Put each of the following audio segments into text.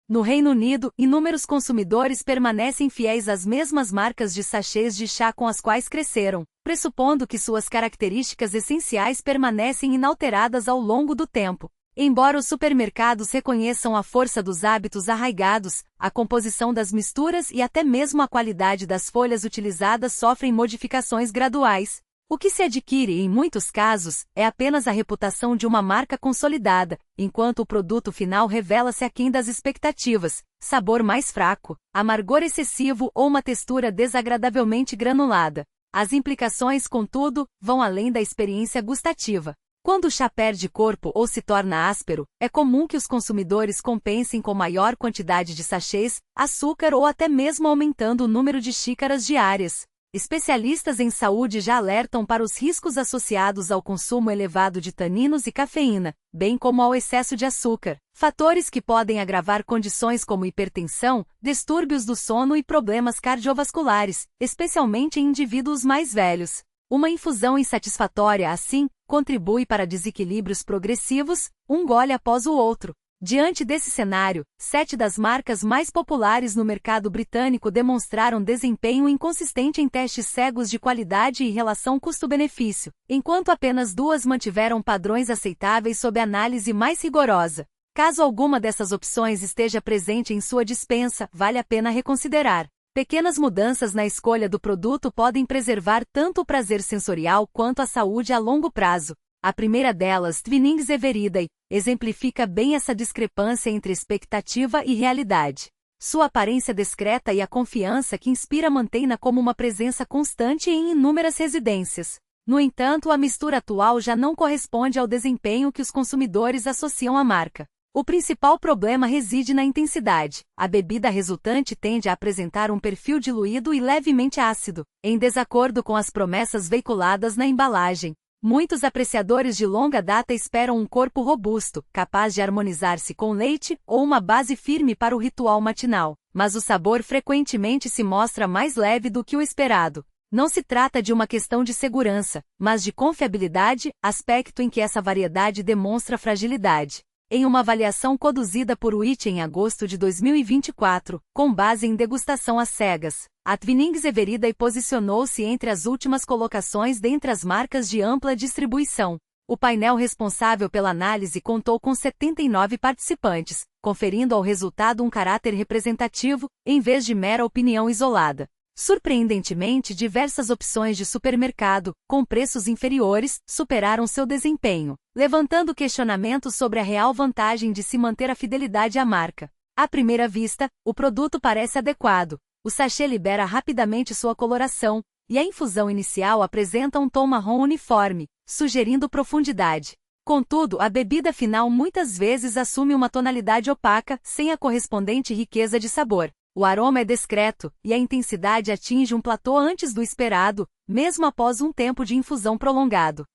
No Reino Unido, inúmeros consumidores permanecem fiéis às mesmas marcas de sachês de chá com as quais cresceram, pressupondo que suas características essenciais permanecem inalteradas ao longo do tempo. Embora os supermercados reconheçam a força dos hábitos arraigados, a composição das misturas e até mesmo a qualidade das folhas utilizadas sofrem modificações graduais. O que se adquire, em muitos casos, é apenas a reputação de uma marca consolidada, enquanto o produto final revela-se aquém das expectativas, sabor mais fraco, amargor excessivo ou uma textura desagradavelmente granulada. As implicações, contudo, vão além da experiência gustativa. Quando o chá perde corpo ou se torna áspero, é comum que os consumidores compensem com maior quantidade de sachês, açúcar ou até mesmo aumentando o número de xícaras diárias. Especialistas em saúde já alertam para os riscos associados ao consumo elevado de taninos e cafeína, bem como ao excesso de açúcar, fatores que podem agravar condições como hipertensão, distúrbios do sono e problemas cardiovasculares, especialmente em indivíduos mais velhos. Uma infusão insatisfatória, assim, contribui para desequilíbrios progressivos, um gole após o outro. Diante desse cenário, 7 das marcas mais populares no mercado britânico demonstraram desempenho inconsistente em testes cegos de qualidade e relação custo-benefício, enquanto apenas 2 mantiveram padrões aceitáveis sob análise mais rigorosa. Caso alguma dessas opções esteja presente em sua despensa, vale a pena reconsiderar. Pequenas mudanças na escolha do produto podem preservar tanto o prazer sensorial quanto a saúde a longo prazo. A primeira delas, Twinings Everyday, exemplifica bem essa discrepância entre expectativa e realidade. Sua aparência discreta e a confiança que inspira mantém-na como uma presença constante em inúmeras residências. No entanto, a mistura atual já não corresponde ao desempenho que os consumidores associam à marca. O principal problema reside na intensidade. A bebida resultante tende a apresentar um perfil diluído e levemente ácido, em desacordo com as promessas veiculadas na embalagem. Muitos apreciadores de longa data esperam um corpo robusto, capaz de harmonizar-se com leite, ou uma base firme para o ritual matinal, mas o sabor frequentemente se mostra mais leve do que o esperado. Não se trata de uma questão de segurança, mas de confiabilidade, aspecto em que essa variedade demonstra fragilidade. Em uma avaliação conduzida por Whitney em agosto de 2024, com base em degustação às cegas, a Twinings Everyday posicionou-se entre as últimas colocações dentre as marcas de ampla distribuição. O painel responsável pela análise contou com 79 participantes, conferindo ao resultado um caráter representativo, em vez de mera opinião isolada. Surpreendentemente, diversas opções de supermercado, com preços inferiores, superaram seu desempenho, levantando questionamentos sobre a real vantagem de se manter a fidelidade à marca. À primeira vista, o produto parece adequado. O sachê libera rapidamente sua coloração, e a infusão inicial apresenta um tom marrom uniforme, sugerindo profundidade. Contudo, a bebida final muitas vezes assume uma tonalidade opaca, sem a correspondente riqueza de sabor. O aroma é discreto, e a intensidade atinge um platô antes do esperado, mesmo após um tempo de infusão prolongado.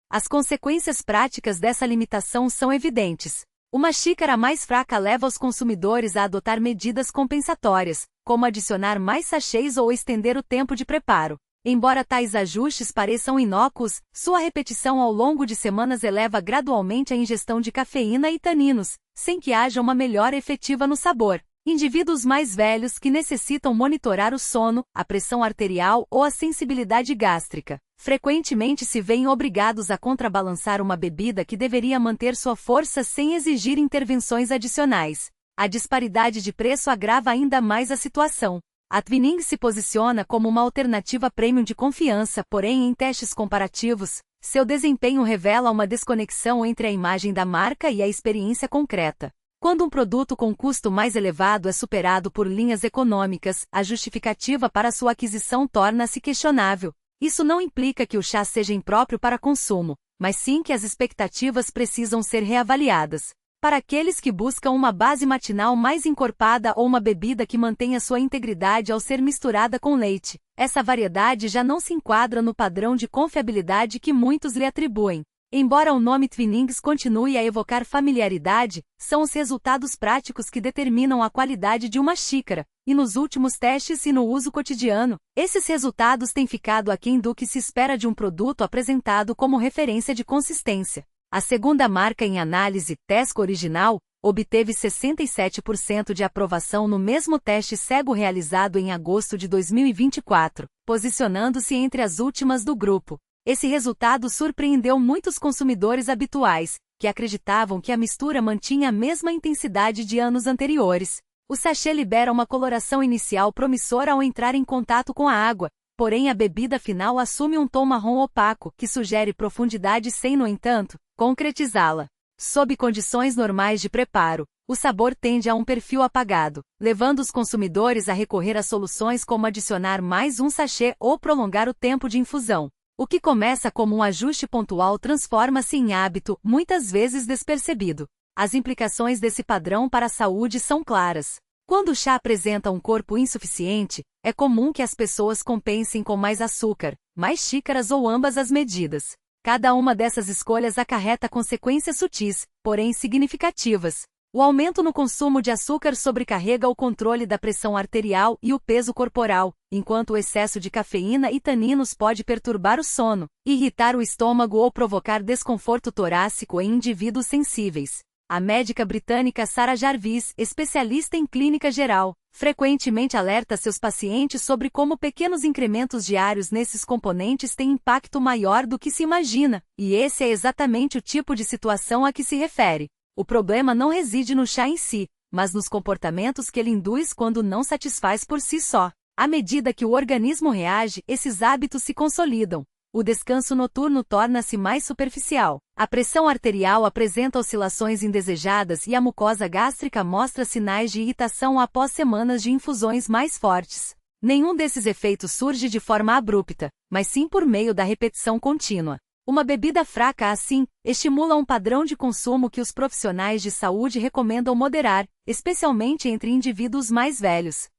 As consequências práticas dessa limitação são evidentes. Uma xícara mais fraca leva os consumidores a adotar medidas compensatórias, como adicionar mais sachês ou estender o tempo de preparo. Embora tais ajustes pareçam inócuos, sua repetição ao longo de semanas eleva gradualmente a ingestão de cafeína e taninos, sem que haja uma melhora efetiva no sabor. Indivíduos mais velhos que necessitam monitorar o sono, a pressão arterial ou a sensibilidade gástrica, frequentemente se veem obrigados a contrabalançar uma bebida que deveria manter sua força sem exigir intervenções adicionais. A disparidade de preço agrava ainda mais a situação. A Twinings se posiciona como uma alternativa premium de confiança, porém em testes comparativos, seu desempenho revela uma desconexão entre a imagem da marca e a experiência concreta. Quando um produto com custo mais elevado é superado por linhas econômicas, a justificativa para sua aquisição torna-se questionável. Isso não implica que o chá seja impróprio para consumo, mas sim que as expectativas precisam ser reavaliadas. Para aqueles que buscam uma base matinal mais encorpada ou uma bebida que mantenha sua integridade ao ser misturada com leite, essa variedade já não se enquadra no padrão de confiabilidade que muitos lhe atribuem. Embora o nome Twinings continue a evocar familiaridade, são os resultados práticos que determinam a qualidade de uma xícara, e nos últimos testes e no uso cotidiano, esses resultados têm ficado aquém do que se espera de um produto apresentado como referência de consistência. A segunda marca em análise, Tesco Original, obteve 67% de aprovação no mesmo teste cego realizado em agosto de 2024, posicionando-se entre as últimas do grupo. Esse resultado surpreendeu muitos consumidores habituais, que acreditavam que a mistura mantinha a mesma intensidade de anos anteriores. O sachê libera uma coloração inicial promissora ao entrar em contato com a água, porém a bebida final assume um tom marrom opaco, que sugere profundidade sem, no entanto, concretizá-la. Sob condições normais de preparo, o sabor tende a um perfil apagado, levando os consumidores a recorrer a soluções como adicionar mais um sachê ou prolongar o tempo de infusão. O que começa como um ajuste pontual transforma-se em hábito, muitas vezes despercebido. As implicações desse padrão para a saúde são claras. Quando o chá apresenta um corpo insuficiente, é comum que as pessoas compensem com mais açúcar, mais xícaras ou ambas as medidas. Cada uma dessas escolhas acarreta consequências sutis, porém significativas. O aumento no consumo de açúcar sobrecarrega o controle da pressão arterial e o peso corporal, enquanto o excesso de cafeína e taninos pode perturbar o sono, irritar o estômago ou provocar desconforto torácico em indivíduos sensíveis. A médica britânica Sarah Jarvis, especialista em clínica geral, frequentemente alerta seus pacientes sobre como pequenos incrementos diários nesses componentes têm impacto maior do que se imagina, e esse é exatamente o tipo de situação a que se refere. O problema não reside no chá em si, mas nos comportamentos que ele induz quando não satisfaz por si só. À medida que o organismo reage, esses hábitos se consolidam. O descanso noturno torna-se mais superficial. A pressão arterial apresenta oscilações indesejadas e a mucosa gástrica mostra sinais de irritação após semanas de infusões mais fortes. Nenhum desses efeitos surge de forma abrupta, mas sim por meio da repetição contínua. Uma bebida fraca, assim, estimula um padrão de consumo que os profissionais de saúde recomendam moderar, especialmente entre indivíduos mais velhos.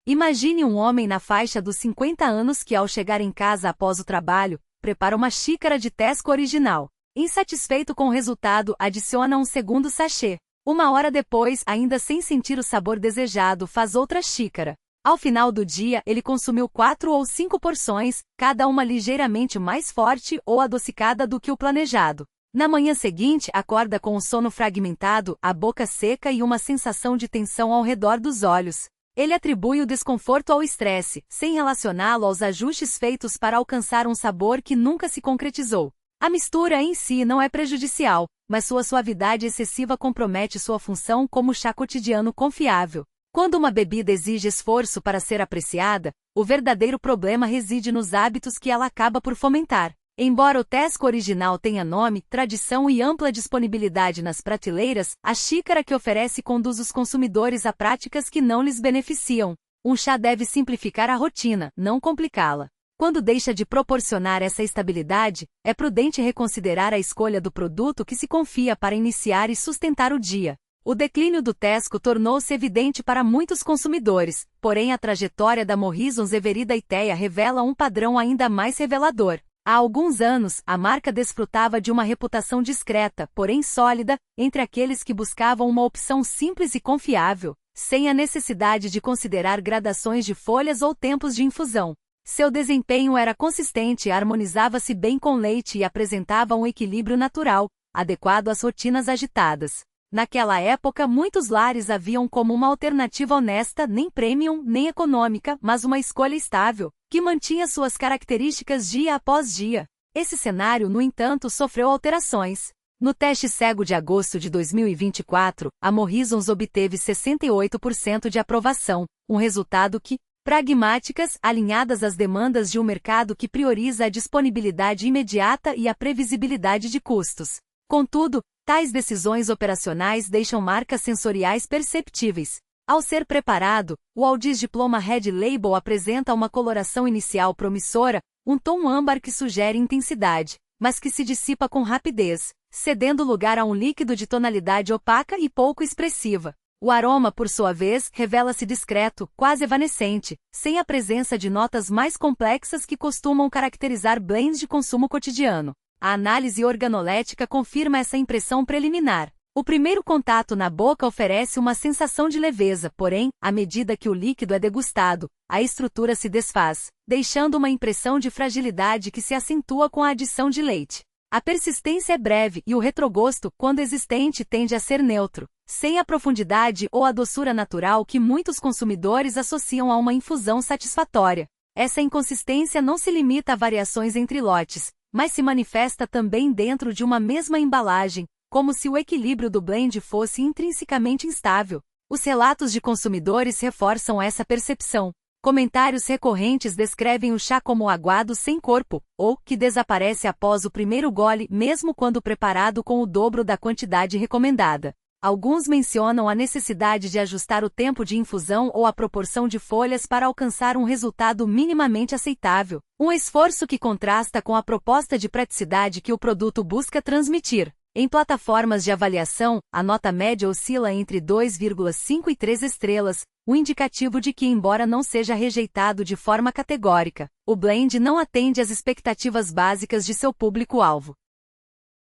Imagine um homem na faixa dos 50 anos que, ao chegar em casa após o trabalho, prepara uma xícara de Tesco original. Insatisfeito com o resultado, adiciona um segundo sachê. Uma hora depois, ainda sem sentir o sabor desejado, faz outra xícara. Ao final do dia, ele consumiu 4 ou 5 porções, cada uma ligeiramente mais forte ou adocicada do que o planejado. Na manhã seguinte, acorda com o sono fragmentado, a boca seca e uma sensação de tensão ao redor dos olhos. Ele atribui o desconforto ao estresse, sem relacioná-lo aos ajustes feitos para alcançar um sabor que nunca se concretizou. A mistura em si não é prejudicial, mas sua suavidade excessiva compromete sua função como chá cotidiano confiável. Quando uma bebida exige esforço para ser apreciada, o verdadeiro problema reside nos hábitos que ela acaba por fomentar. Embora o Tesco original tenha nome, tradição e ampla disponibilidade nas prateleiras, a xícara que oferece conduz os consumidores a práticas que não lhes beneficiam. Um chá deve simplificar a rotina, não complicá-la. Quando deixa de proporcionar essa estabilidade, é prudente reconsiderar a escolha do produto que se confia para iniciar e sustentar o dia. O declínio do Tesco tornou-se evidente para muitos consumidores, porém a trajetória da Morrisons Everida Iteia revela um padrão ainda mais revelador. Há alguns anos, a marca desfrutava de uma reputação discreta, porém sólida, entre aqueles que buscavam uma opção simples e confiável, sem a necessidade de considerar gradações de folhas ou tempos de infusão. Seu desempenho era consistente, harmonizava-se bem com leite e apresentava um equilíbrio natural, adequado às rotinas agitadas. Naquela época, muitos lares a viam como uma alternativa honesta, nem premium, nem econômica, mas uma escolha estável, que mantinha suas características dia após dia. Esse cenário, no entanto, sofreu alterações. No teste cego de agosto de 2024, a Morrisons obteve 68% de aprovação, um resultado que, pragmáticas, alinhadas às demandas de um mercado que prioriza a disponibilidade imediata e a previsibilidade de custos. Contudo, tais decisões operacionais deixam marcas sensoriais perceptíveis. Ao ser preparado, o Aldiz Diploma Red Label apresenta uma coloração inicial promissora, um tom âmbar que sugere intensidade, mas que se dissipa com rapidez, cedendo lugar a um líquido de tonalidade opaca e pouco expressiva. O aroma, por sua vez, revela-se discreto, quase evanescente, sem a presença de notas mais complexas que costumam caracterizar blends de consumo cotidiano. A análise organolética confirma essa impressão preliminar. O primeiro contato na boca oferece uma sensação de leveza, porém, à medida que o líquido é degustado, a estrutura se desfaz, deixando uma impressão de fragilidade que se acentua com a adição de leite. A persistência é breve e o retrogosto, quando existente, tende a ser neutro, sem a profundidade ou a doçura natural que muitos consumidores associam a uma infusão satisfatória. Essa inconsistência não se limita a variações entre lotes, mas se manifesta também dentro de uma mesma embalagem, como se o equilíbrio do blend fosse intrinsecamente instável. Os relatos de consumidores reforçam essa percepção. Comentários recorrentes descrevem o chá como aguado sem corpo, ou que desaparece após o primeiro gole mesmo quando preparado com o dobro da quantidade recomendada. Alguns mencionam a necessidade de ajustar o tempo de infusão ou a proporção de folhas para alcançar um resultado minimamente aceitável, um esforço que contrasta com a proposta de praticidade que o produto busca transmitir. Em plataformas de avaliação, a nota média oscila entre 2,5 e 3 estrelas, o indicativo de que, embora não seja rejeitado de forma categórica, o blend não atende às expectativas básicas de seu público-alvo.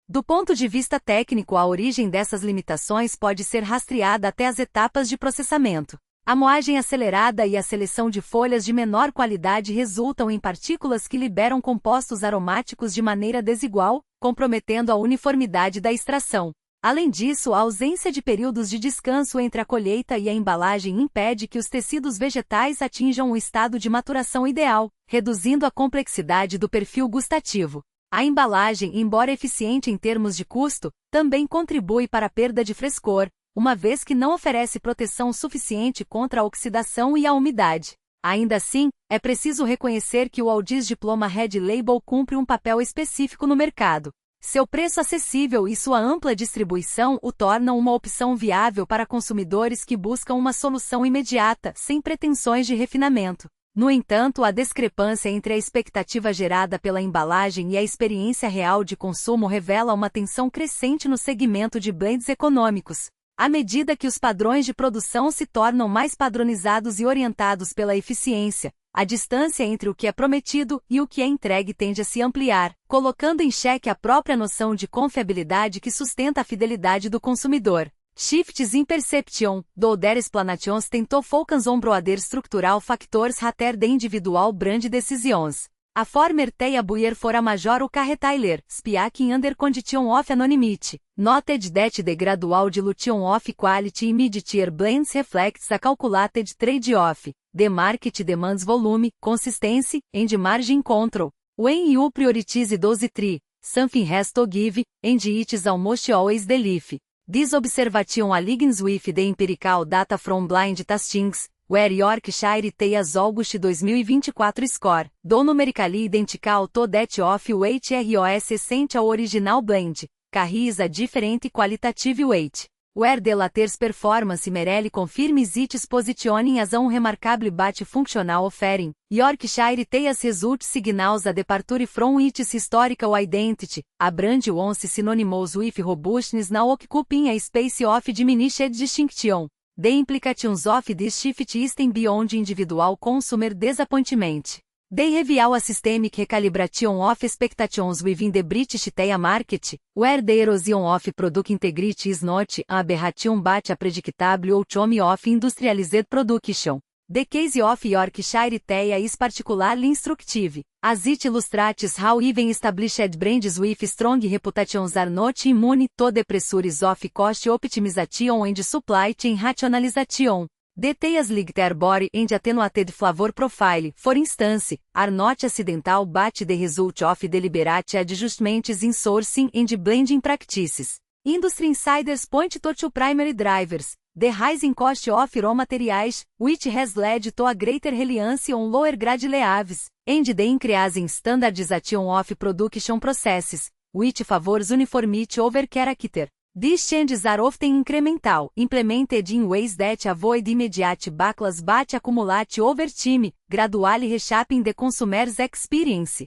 Do ponto de vista técnico, a origem dessas limitações pode ser rastreada até as etapas de processamento. A moagem acelerada e a seleção de folhas de menor qualidade resultam em partículas que liberam compostos aromáticos de maneira desigual, comprometendo a uniformidade da extração. Além disso, a ausência de períodos de descanso entre a colheita e a embalagem impede que os tecidos vegetais atinjam o estado de maturação ideal, reduzindo a complexidade do perfil gustativo. A embalagem, embora eficiente em termos de custo, também contribui para a perda de frescor, uma vez que não oferece proteção suficiente contra a oxidação e a umidade. Ainda assim, é preciso reconhecer que o Aldiz Diploma Red Label cumpre um papel específico no mercado. Seu preço acessível e sua ampla distribuição o tornam uma opção viável para consumidores que buscam uma solução imediata, sem pretensões de refinamento. No entanto, a discrepância entre a expectativa gerada pela embalagem e a experiência real de consumo revela uma tensão crescente no segmento de blends econômicos. À medida que os padrões de produção se tornam mais padronizados e orientados pela eficiência, a distância entre o que é prometido e o que é entregue tende a se ampliar, colocando em xeque a própria noção de confiabilidade que sustenta a fidelidade do consumidor. Shifts in perception, do der explanations tentou focus on broader structural factors rather than individual brand decisions. A former teia buyer for a major o carretailer, speaking under condition of anonymity, noted that the gradual dilution of quality in mid-tier blends reflects a calculated trade-off, the market demands volume, consistency, and margin control. When you prioritize those three, something has to give, and it's almost always the leaf. This observation aligns with the empirical data from blind tastings, where Yorkshire Teas August 2024 score, do numerically identical to that of weight ROS essential original blend, carries a different qualitative weight. Where the latter's performance merely confirms its positioning as an remarkable but functional offering, Yorkshire Teas results signals a departure from its historical identity, a brand once synonymous with robustness now occupying a space of diminished distinction. The implications of this shift extend beyond individual consumer disappointment. They reveal a systemic recalibration of expectations within the British tea market, where the erosion of product integrity is not an aberration but a predictable outcome of industrialized production. The case of Yorkshire tea is particularly instructive, as it illustrates how even established brands with strong reputations are not immune to the pressures of cost optimization and supply chain rationalization. The teas lighter body and attenuated flavor profile, for instance, are not accidental but the result of deliberate adjustments in sourcing and blending practices. Industry insiders point to two primary drivers: the rising cost of raw materials, which has led to a greater reliance on lower grade leaves, and the increasing standardization of production processes, which favors uniformity over character. These changes are often incremental, implemented in ways that avoid immediate backlash but accumulate over time, gradually reshaping the consumer's experience.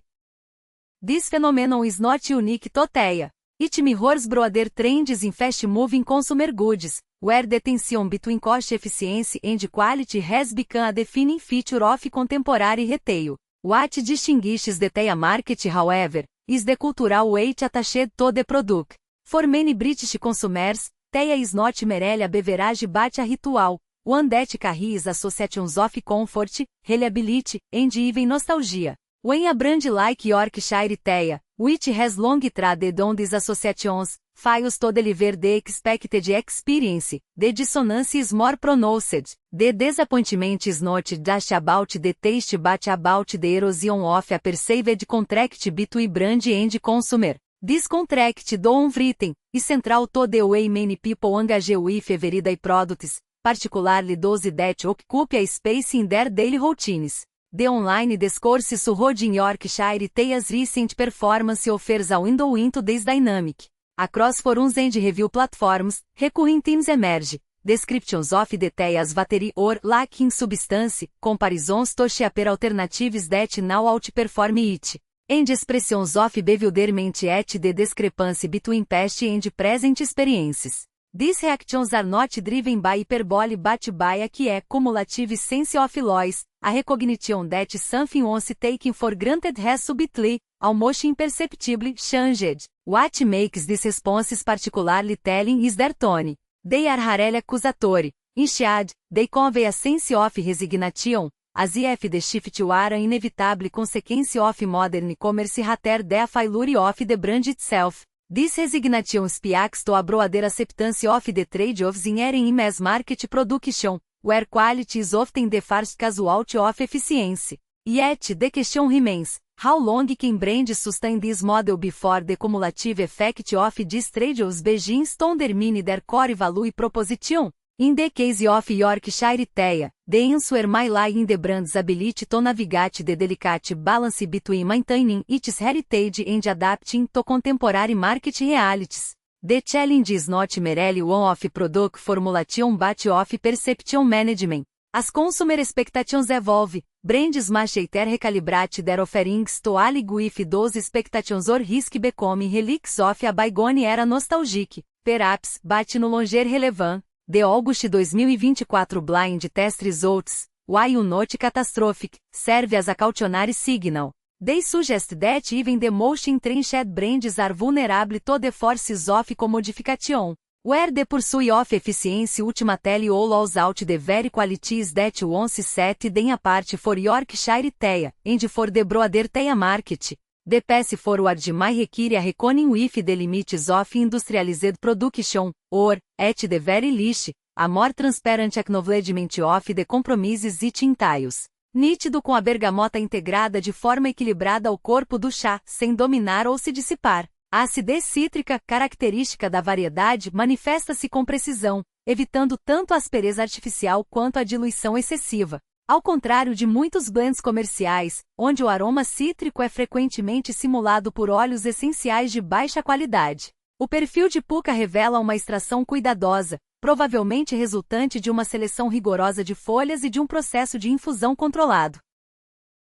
This phenomenon is not unique to tea. It mirrors broader trends in fast-moving consumer goods, where the tension between cost efficiency and quality has become a defining feature of contemporary retail. What distinguishes the tea market, however, is the cultural weight attached to the product. For many British consumers, tea is not merely a beverage but a ritual, one that carries associations of comfort, reliability, and even nostalgia. When a brand like Yorkshire Tea, which has long traded on these associations, fails to deliver the expected experience, the dissonance is more pronounced, the disappointment is not just about the taste but about the erosion of a perceived contract between brand and consumer. This contract, though unwritten, is central to the way many people engage with everyday products, particularly those that occupy a space in their daily routines. The online discourse surrounding Yorkshire Tea's recent performance offers a window into this dynamic. Across forums and review platforms, recurring themes emerge. Descriptions of the tea's battery or lack in substance, comparisons to cheaper alternatives that now outperform it, and expressions of bewilderment at the discrepancy between past and present experiences. These reactions are not driven by hyperbole but by a cumulative sense of loss, a recognition that something once taken for granted has subtly, almost imperceptibly, changed. What makes these responses particularly telling is their tone. They are rarely accusatory. Instead, they convey a sense of resignation, as if the shift were an inevitable consequence of modern commerce rather than a failure of the brand itself. This resignation speaks to a broader acceptance of the trade-offs inherent in mass market production, where quality is often the first casualty of efficiency. Yet the question remains, how long can brands sustain this model before the cumulative effect of these trade-offs begins to undermine their core value proposition? In the case of Yorkshire Tea, the answer may lie in the brand's ability to navigate the delicate balance between maintaining its heritage and adapting to contemporary market realities. The challenge is not merely one of product formulation but of perception management. As consumer expectations evolve, brands must either recalibrate their offerings to ally with those expectations or risk becoming relics of a bygone era nostalgic, perhaps, but no longer relevant. The August 2024 blind test results, while not catastrophic, serve as a cautionary signal. They suggest that even the most entrenched brands are vulnerable to the forces of commodification, where the pursuit of efficiency ultimately hollows out the very qualities that once set them apart for Yorkshire Tea, and for the broader tea market. The path forward may require a reckoning with the limits of industrialized production, or, at the very least, a more transparent acknowledgement of the compromises it entails. Nítido com a bergamota integrada de forma equilibrada ao corpo do chá, sem dominar ou se dissipar. A acidez cítrica, característica da variedade, manifesta-se com precisão, evitando tanto a aspereza artificial quanto a diluição excessiva. Ao contrário de muitos blends comerciais, onde o aroma cítrico é frequentemente simulado por óleos essenciais de baixa qualidade. O perfil de Puka revela uma extração cuidadosa, provavelmente resultante de uma seleção rigorosa de folhas e de um processo de infusão controlado.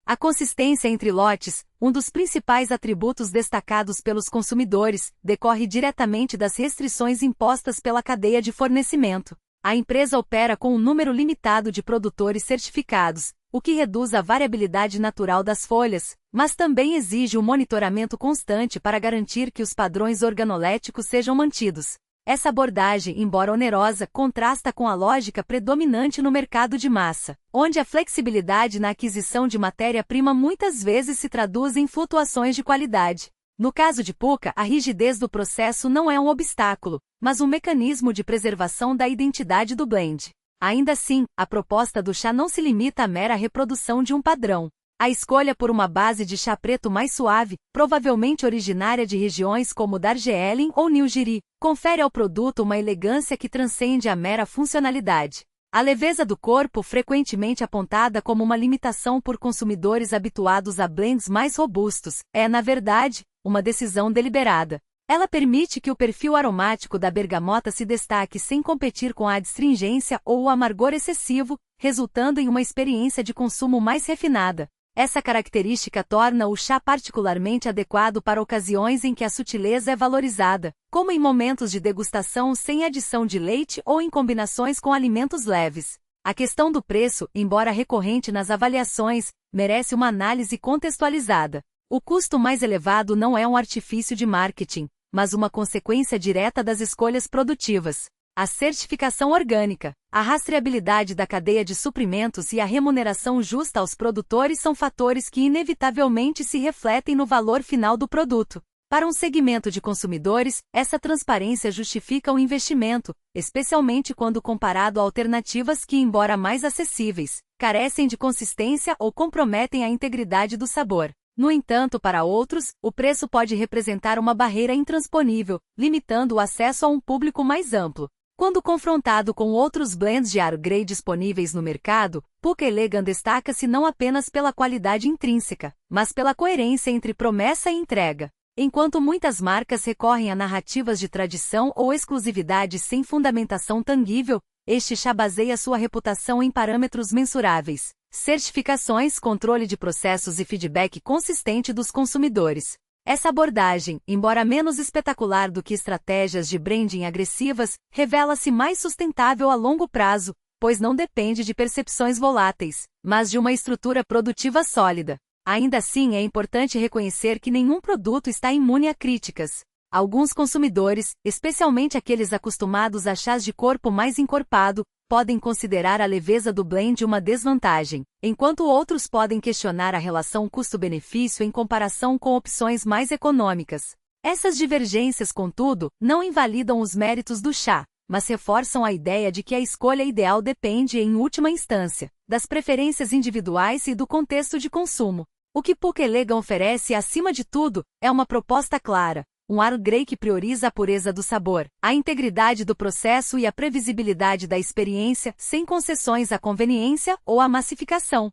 A consistência entre lotes, um dos principais atributos destacados pelos consumidores, decorre diretamente das restrições impostas pela cadeia de fornecimento. A empresa opera com um número limitado de produtores certificados, o que reduz a variabilidade natural das folhas, mas também exige um monitoramento constante para garantir que os padrões organoléticos sejam mantidos. Essa abordagem, embora onerosa, contrasta com a lógica predominante no mercado de massa, onde a flexibilidade na aquisição de matéria-prima muitas vezes se traduz em flutuações de qualidade. No caso de Puka, a rigidez do processo não é um obstáculo, mas um mecanismo de preservação da identidade do blend. Ainda assim, a proposta do chá não se limita à mera reprodução de um padrão. A escolha por uma base de chá preto mais suave, provavelmente originária de regiões como Darjeeling ou New Jiri, confere ao produto uma elegância que transcende a mera funcionalidade. A leveza do corpo, frequentemente apontada como uma limitação por consumidores habituados a blends mais robustos, é, na verdade, uma decisão deliberada. Ela permite que o perfil aromático da bergamota se destaque sem competir com a adstringência ou o amargor excessivo, resultando em uma experiência de consumo mais refinada. Essa característica torna o chá particularmente adequado para ocasiões em que a sutileza é valorizada, como em momentos de degustação sem adição de leite ou em combinações com alimentos leves. A questão do preço, embora recorrente nas avaliações, merece uma análise contextualizada. O custo mais elevado não é um artifício de marketing, mas uma consequência direta das escolhas produtivas. A certificação orgânica, a rastreabilidade da cadeia de suprimentos e a remuneração justa aos produtores são fatores que inevitavelmente se refletem no valor final do produto. Para um segmento de consumidores, essa transparência justifica o investimento, especialmente quando comparado a alternativas que, embora mais acessíveis, carecem de consistência ou comprometem a integridade do sabor. No entanto, para outros, o preço pode representar uma barreira intransponível, limitando o acesso a um público mais amplo. Quando confrontado com outros blends de Earl Grey disponíveis no mercado, Pukka Elegant destaca-se não apenas pela qualidade intrínseca, mas pela coerência entre promessa e entrega. Enquanto muitas marcas recorrem a narrativas de tradição ou exclusividade sem fundamentação tangível, este chá baseia sua reputação em parâmetros mensuráveis, certificações, controle de processos e feedback consistente dos consumidores. Essa abordagem, embora menos espetacular do que estratégias de branding agressivas, revela-se mais sustentável a longo prazo, pois não depende de percepções voláteis, mas de uma estrutura produtiva sólida. Ainda assim, é importante reconhecer que nenhum produto está imune a críticas. Alguns consumidores, especialmente aqueles acostumados a chás de corpo mais encorpado, podem considerar a leveza do blend uma desvantagem, enquanto outros podem questionar a relação custo-benefício em comparação com opções mais econômicas. Essas divergências, contudo, não invalidam os méritos do chá, mas reforçam a ideia de que a escolha ideal depende, em última instância, das preferências individuais e do contexto de consumo. O que Pukka Elegant oferece, acima de tudo, é uma proposta clara. Um Earl Grey que prioriza a pureza do sabor, a integridade do processo e a previsibilidade da experiência, sem concessões à conveniência ou à massificação.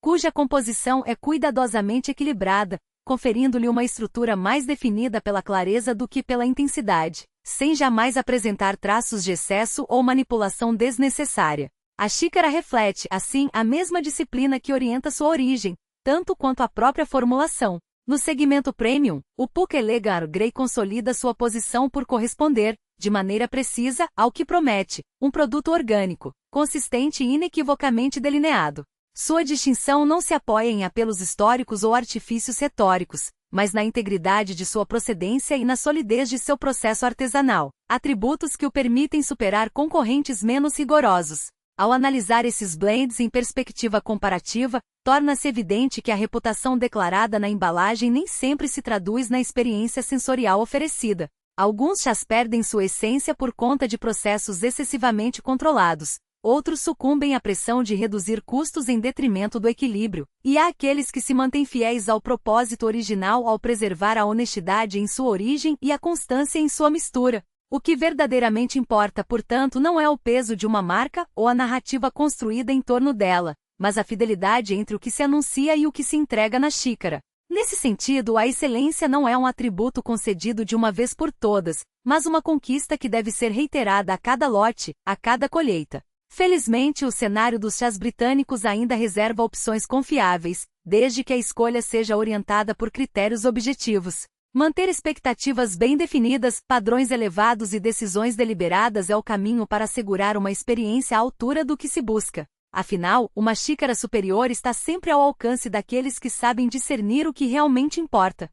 Cuja composição é cuidadosamente equilibrada, conferindo-lhe uma estrutura mais definida pela clareza do que pela intensidade, sem jamais apresentar traços de excesso ou manipulação desnecessária. A xícara reflete, assim, a mesma disciplina que orienta sua origem, tanto quanto a própria formulação. No segmento premium, o Pukka Elegant Earl Grey consolida sua posição por corresponder, de maneira precisa, ao que promete, um produto orgânico, consistente e inequivocamente delineado. Sua distinção não se apoia em apelos históricos ou artifícios retóricos, mas na integridade de sua procedência e na solidez de seu processo artesanal, atributos que o permitem superar concorrentes menos rigorosos. Ao analisar esses blends em perspectiva comparativa, torna-se evidente que a reputação declarada na embalagem nem sempre se traduz na experiência sensorial oferecida. Alguns chás perdem sua essência por conta de processos excessivamente controlados, outros sucumbem à pressão de reduzir custos em detrimento do equilíbrio, e há aqueles que se mantêm fiéis ao propósito original ao preservar a honestidade em sua origem e a constância em sua mistura. O que verdadeiramente importa, portanto, não é o peso de uma marca ou a narrativa construída em torno dela, mas a fidelidade entre o que se anuncia e o que se entrega na xícara. Nesse sentido, a excelência não é um atributo concedido de uma vez por todas, mas uma conquista que deve ser reiterada a cada lote, a cada colheita. Felizmente, o cenário dos chás britânicos ainda reserva opções confiáveis, desde que a escolha seja orientada por critérios objetivos. Manter expectativas bem definidas, padrões elevados e decisões deliberadas é o caminho para assegurar uma experiência à altura do que se busca. Afinal, uma xícara superior está sempre ao alcance daqueles que sabem discernir o que realmente importa.